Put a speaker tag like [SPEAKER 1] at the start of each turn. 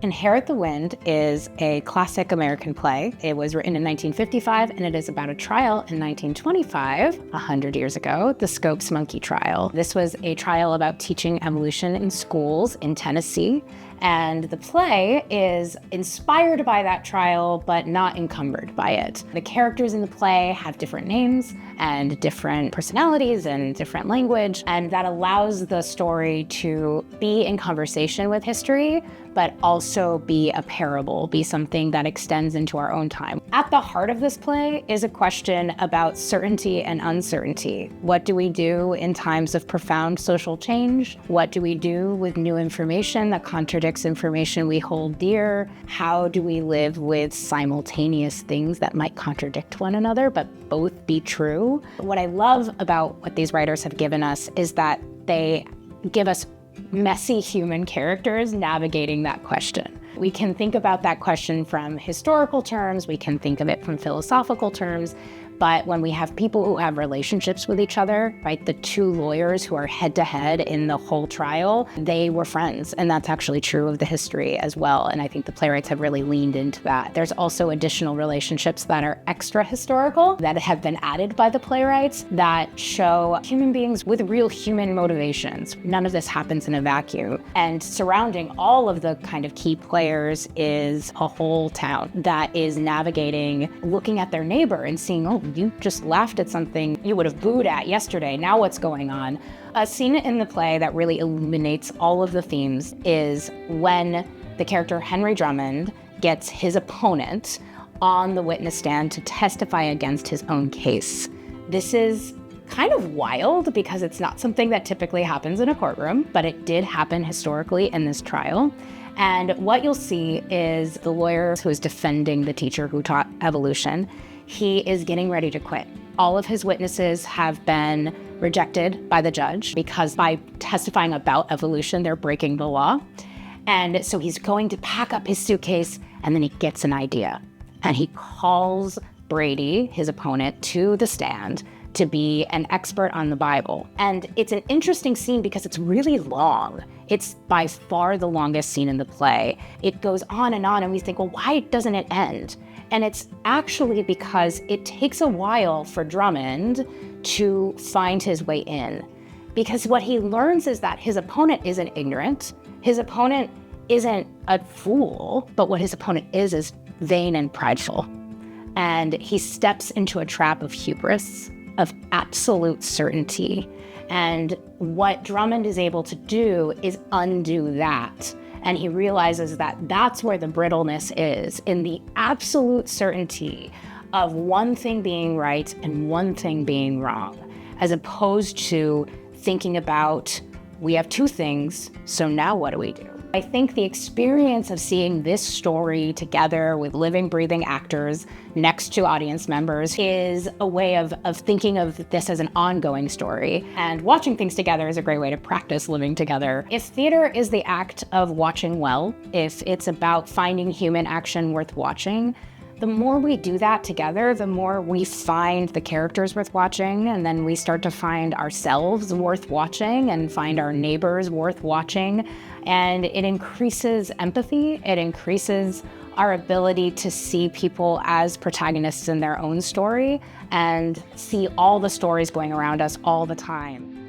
[SPEAKER 1] Inherit the Wind is a classic American play. It was written in 1955, and it is about a trial in 1925, 100 years ago, the Scopes monkey trial. This was a trial about teaching evolution in schools in Tennessee, and the play is inspired by that trial, but not encumbered by it. The characters in the play have different names and different personalities and different language, and that allows the story to be in conversation with history, but also be a parable, be something that extends into our own time. At the heart of this play is a question about certainty and uncertainty. What do we do in times of profound social change? What do we do with new information that contradicts information we hold dear? How do we live with simultaneous things that might contradict one another, but both be true? What I love about what these writers have given us is that they give us messy human characters navigating that question. We can think about that question from historical terms, we can think of it from philosophical terms, but when we have people who have relationships with each other, right, the two lawyers who are head-to-head in the whole trial, they were friends, and that's actually true of the history as well, and I think the playwrights have really leaned into that. There's also additional relationships that are extra-historical that have been added by the playwrights that show human beings with real human motivations. None of this happens in a vacuum, and surrounding all of the kind of key players is a whole town that is navigating, looking at their neighbor and seeing, oh, you just laughed at something you would have booed at yesterday. Now what's going on? A scene in the play that really illuminates all of the themes is when the character Henry Drummond gets his opponent on the witness stand to testify against his own case. This is kind of wild because it's not something that typically happens in a courtroom, but it did happen historically in this trial. And what you'll see is the lawyer who is defending the teacher who taught evolution, he is getting ready to quit. All of his witnesses have been rejected by the judge because by testifying about evolution, they're breaking the law. And so he's going to pack up his suitcase, and then he gets an idea. And he calls Brady, his opponent, to the stand to be an expert on the Bible. And it's an interesting scene because it's really long. It's by far the longest scene in the play. It goes on, and we think, well, why doesn't it end? And it's actually because it takes a while for Drummond to find his way in. Because what he learns is that his opponent isn't ignorant, his opponent isn't a fool, but what his opponent is vain and prideful. And he steps into a trap of hubris, of absolute certainty. And what Drummond is able to do is undo that. And he realizes that that's where the brittleness is, in the absolute certainty of one thing being right and one thing being wrong, as opposed to thinking about, we have two things, so now what do we do? I think the experience of seeing this story together with living, breathing actors next to audience members is a way of thinking of this as an ongoing story. And watching things together is a great way to practice living together. If theater is the act of watching well, if it's about finding human action worth watching, the more we do that together, the more we find the characters worth watching, and then we start to find ourselves worth watching and find our neighbors worth watching. And it increases empathy, it increases our ability to see people as protagonists in their own story and see all the stories going around us all the time.